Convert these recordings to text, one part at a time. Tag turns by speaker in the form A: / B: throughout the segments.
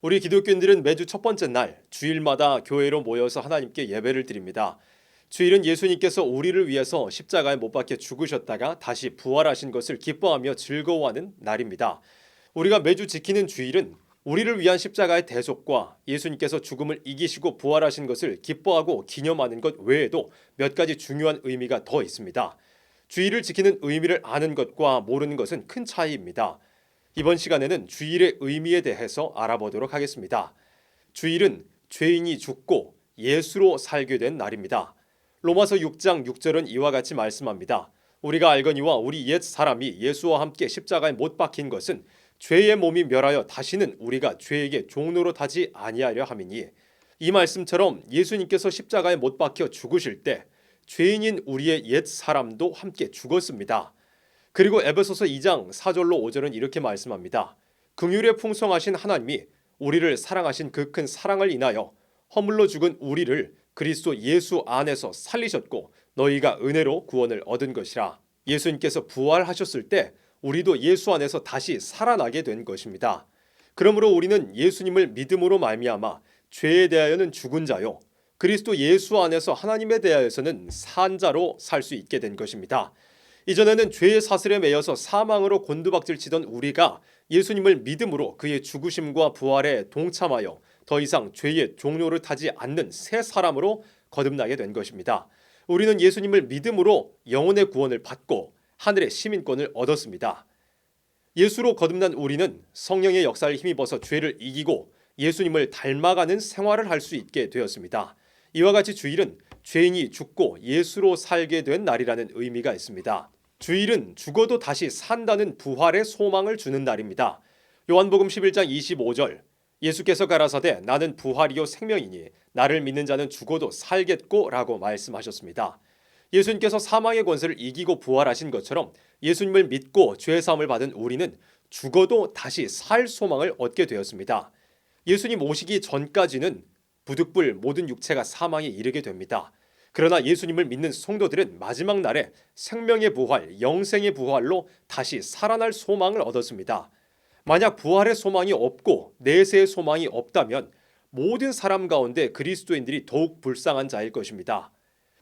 A: 우리 기독교인들은 매주 첫 번째 날 주일마다 교회로 모여서 하나님께 예배를 드립니다. 주일은 예수님께서 우리를 위해서 십자가에 못 박혀 죽으셨다가 다시 부활하신 것을 기뻐하며 즐거워하는 날입니다. 우리가 매주 지키는 주일은 우리를 위한 십자가의 대속과 예수님께서 죽음을 이기시고 부활하신 것을 기뻐하고 기념하는 것 외에도 몇 가지 중요한 의미가 더 있습니다. 주일을 지키는 의미를 아는 것과 모르는 것은 큰 차이입니다. 이번 시간에는 주일의 의미에 대해서 알아보도록 하겠습니다. 주일은 죄인이 죽고 예수로 살게 된 날입니다. 로마서 6장 6절은 이와 같이 말씀합니다. 우리가 알거니와 우리 옛 사람이 예수와 함께 십자가에 못 박힌 것은 죄의 몸이 멸하여 다시는 우리가 죄에게 종노릇 하지 아니하려 함이니, 이 말씀처럼 예수님께서 십자가에 못 박혀 죽으실 때 죄인인 우리의 옛 사람도 함께 죽었습니다. 그리고 에베소서 2장 4절로 5절은 이렇게 말씀합니다. 긍휼에 풍성하신 하나님이 우리를 사랑하신 그 큰 사랑을 인하여 허물로 죽은 우리를 그리스도 예수 안에서 살리셨고 너희가 은혜로 구원을 얻은 것이라. 예수님께서 부활하셨을 때 우리도 예수 안에서 다시 살아나게 된 것입니다. 그러므로 우리는 예수님을 믿음으로 말미암아 죄에 대하여는 죽은 자요, 그리스도 예수 안에서 하나님에 대하여서는 산 자로 살 수 있게 된 것입니다. 이전에는 죄의 사슬에 매여서 사망으로 곤두박질치던 우리가 예수님을 믿음으로 그의 죽으심과 부활에 동참하여 더 이상 죄의 종노를 타지 않는 새 사람으로 거듭나게 된 것입니다. 우리는 예수님을 믿음으로 영혼의 구원을 받고 하늘의 시민권을 얻었습니다. 예수로 거듭난 우리는 성령의 역사를 힘입어서 죄를 이기고 예수님을 닮아가는 생활을 할 수 있게 되었습니다. 이와 같이 주일은 죄인이 죽고 예수로 살게 된 날이라는 의미가 있습니다. 주일은 죽어도 다시 산다는 부활의 소망을 주는 날입니다. 요한복음 11장 25절, 예수께서 가라사대 나는 부활이요 생명이니 나를 믿는 자는 죽어도 살겠고 라고 말씀하셨습니다. 예수님께서 사망의 권세를 이기고 부활하신 것처럼 예수님을 믿고 죄사함을 받은 우리는 죽어도 다시 살 소망을 얻게 되었습니다. 예수님 오시기 전까지는 부득불 모든 육체가 사망에 이르게 됩니다. 그러나 예수님을 믿는 성도들은 마지막 날에 생명의 부활, 영생의 부활로 다시 살아날 소망을 얻었습니다. 만약 부활의 소망이 없고 내세의 소망이 없다면 모든 사람 가운데 그리스도인들이 더욱 불쌍한 자일 것입니다.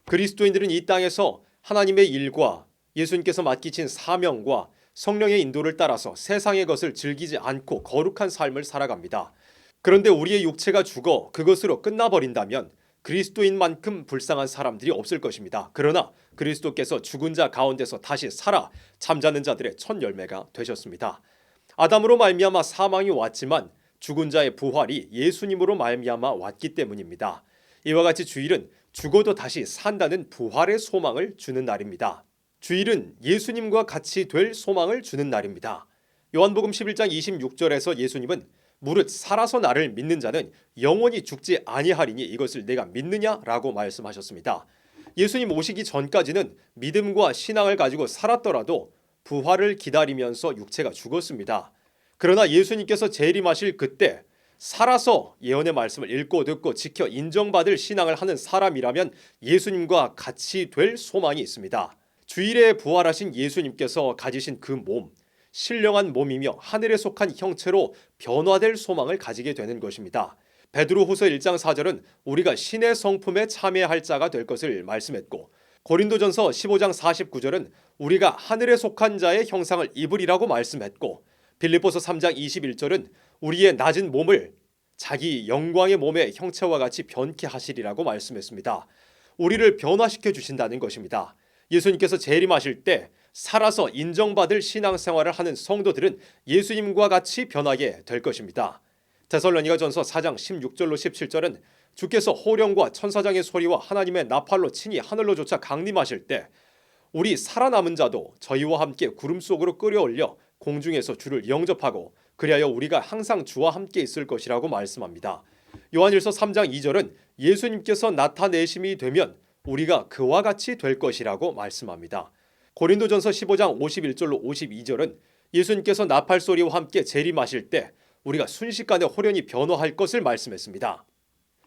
A: 그리스도인들은 이 땅에서 하나님의 일과 예수님께서 맡기신 사명과 성령의 인도를 따라서 세상의 것을 즐기지 않고 거룩한 삶을 살아갑니다. 그런데 우리의 육체가 죽어 그것으로 끝나버린다면 그리스도인만큼 불쌍한 사람들이 없을 것입니다. 그러나 그리스도께서 죽은 자 가운데서 다시 살아 잠자는 자들의 첫 열매가 되셨습니다. 아담으로 말미암아 사망이 왔지만 죽은 자의 부활이 예수님으로 말미암아 왔기 때문입니다. 이와 같이 주일은 죽어도 다시 산다는 부활의 소망을 주는 날입니다. 주일은 예수님과 같이 될 소망을 주는 날입니다. 요한복음 11장 26절에서 예수님은 무릇 살아서 나를 믿는 자는 영원히 죽지 아니하리니 이것을 내가 믿느냐라고 말씀하셨습니다. 예수님 오시기 전까지는 믿음과 신앙을 가지고 살았더라도 부활을 기다리면서 육체가 죽었습니다. 그러나 예수님께서 재림하실 그때 살아서 예언의 말씀을 읽고 듣고 지켜 인정받을 신앙을 하는 사람이라면 예수님과 같이 될 소망이 있습니다. 주일에 부활하신 예수님께서 가지신 그 몸, 신령한 몸이며 하늘에 속한 형체로 변화될 소망을 가지게 되는 것입니다. 베드로후서 1장 4절은 우리가 신의 성품에 참여할 자가 될 것을 말씀했고, 고린도전서 15장 49절은 우리가 하늘에 속한 자의 형상을 입으리라고 말씀했고, 빌립보서 3장 21절은 우리의 낮은 몸을 자기 영광의 몸의 형체와 같이 변케 하시리라고 말씀했습니다. 우리를 변화시켜 주신다는 것입니다. 예수님께서 재림하실 때 살아서 인정받을 신앙생활을 하는 성도들은 예수님과 같이 변하게 될 것입니다. 데살로니가전서 4장 16절로 17절은 주께서 호령과 천사장의 소리와 하나님의 나팔로 친히 하늘로 쫓아 강림하실 때 우리 살아남은 자도 저희와 함께 구름 속으로 끌어올려 공중에서 주를 영접하고 그리하여 우리가 항상 주와 함께 있을 것이라고 말씀합니다. 요한일서 3장 2절은 예수님께서 나타내심이 되면 우리가 그와 같이 될 것이라고 말씀합니다. 고린도전서 15장 51절로 52절은 예수님께서 나팔소리와 함께 재림하실 때 우리가 순식간에 호련히 변화할 것을 말씀했습니다.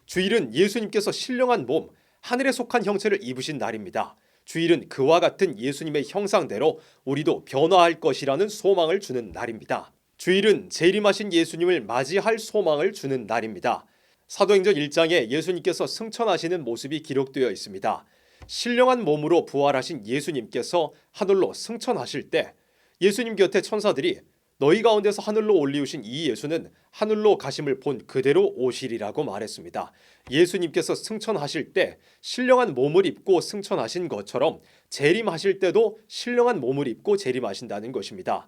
A: 주일은 예수님께서 신령한 몸, 하늘에 속한 형체를 입으신 날입니다. 주일은 그와 같은 예수님의 형상대로 우리도 변화할 것이라는 소망을 주는 날입니다. 주일은 재림하신 예수님을 맞이할 소망을 주는 날입니다. 사도행전 1장에 예수님께서 승천하시는 모습이 기록되어 있습니다. 신령한 몸으로 부활하신 예수님께서 하늘로 승천하실 때 예수님 곁에 천사들이 너희 가운데서 하늘로 올리우신 이 예수는 하늘로 가심을 본 그대로 오시리라고 말했습니다. 예수님께서 승천하실 때 신령한 몸을 입고 승천하신 것처럼 재림하실 때도 신령한 몸을 입고 재림하신다는 것입니다.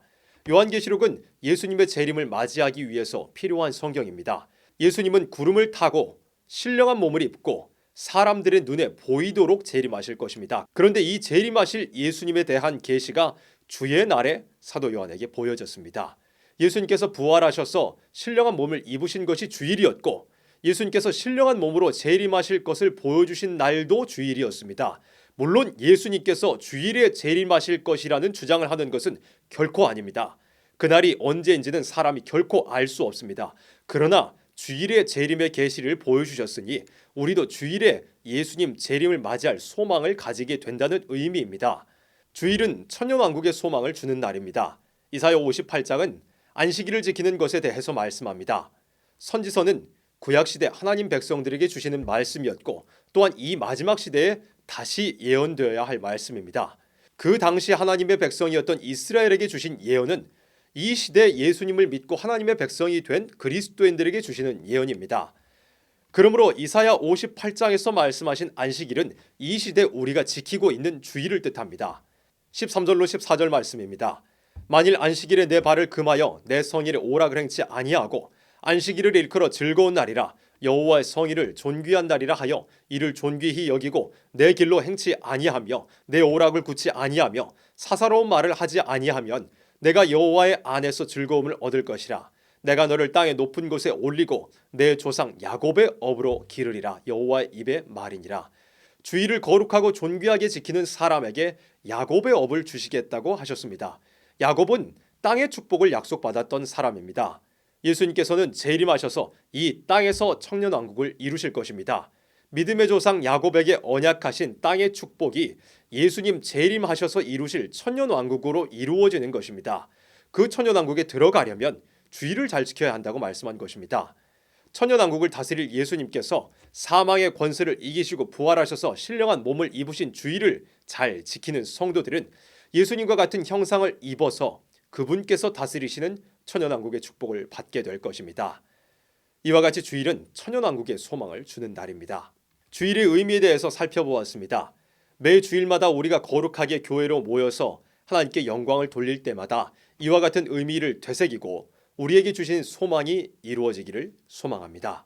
A: 요한계시록은 예수님의 재림을 맞이하기 위해서 필요한 성경입니다. 예수님은 구름을 타고 신령한 몸을 입고 사람들의 눈에 보이도록 재림하실 것입니다. 그런데 이 재림하실 예수님에 대한 계시가 주의 날에 사도 요한에게 보여졌습니다. 예수님께서 부활하셔서 신령한 몸을 입으신 것이 주일이었고 예수님께서 신령한 몸으로 재림하실 것을 보여주신 날도 주일이었습니다. 물론 예수님께서 주일에 재림하실 것이라는 주장을 하는 것은 결코 아닙니다. 그날이 언제인지는 사람이 결코 알 수 없습니다. 그러나 주일의 재림의 계시를 보여주셨으니 우리도 주일에 예수님 재림을 맞이할 소망을 가지게 된다는 의미입니다. 주일은 천년왕국의 소망을 주는 날입니다. 이사야 58장은 안식일을 지키는 것에 대해서 말씀합니다. 선지서는 구약시대 하나님 백성들에게 주시는 말씀이었고 또한 이 마지막 시대에 다시 예언되어야 할 말씀입니다. 그 당시 하나님의 백성이었던 이스라엘에게 주신 예언은 이 시대 예수님을 믿고 하나님의 백성이 된 그리스도인들에게 주시는 예언입니다. 그러므로 이사야 58장에서 말씀하신 안식일은 이 시대 우리가 지키고 있는 주일을 뜻합니다. 13절로 14절 말씀입니다. 만일 안식일에 내 발을 금하여 내 성일에 오락을 행치 아니하고 안식일을 일컬어 즐거운 날이라 여호와의 성일을 존귀한 날이라 하여 이를 존귀히 여기고 내 길로 행치 아니하며 내 오락을 굳지 아니하며 사사로운 말을 하지 아니하면 내가 여호와의 안에서 즐거움을 얻을 것이라. 내가 너를 땅의 높은 곳에 올리고 내 조상 야곱의 업으로 기르리라. 여호와의 입의 말이니라. 주일을 거룩하고 존귀하게 지키는 사람에게 야곱의 업을 주시겠다고 하셨습니다. 야곱은 땅의 축복을 약속받았던 사람입니다. 예수님께서는 재림하셔서 이 땅에서 청년왕국을 이루실 것입니다. 믿음의 조상 야곱에게 언약하신 땅의 축복이 예수님 재림하셔서 이루실 천년왕국으로 이루어지는 것입니다. 그 천년왕국에 들어가려면 주일을 잘 지켜야 한다고 말씀한 것입니다. 천년왕국을 다스릴 예수님께서 사망의 권세를 이기시고 부활하셔서 신령한 몸을 입으신 주일을 잘 지키는 성도들은 예수님과 같은 형상을 입어서 그분께서 다스리시는 천년왕국의 축복을 받게 될 것입니다. 이와 같이 주일은 천년왕국의 소망을 주는 날입니다. 주일의 의미에 대해서 살펴보았습니다. 매 주일마다 우리가 거룩하게 교회로 모여서 하나님께 영광을 돌릴 때마다 이와 같은 의미를 되새기고 우리에게 주신 소망이 이루어지기를 소망합니다.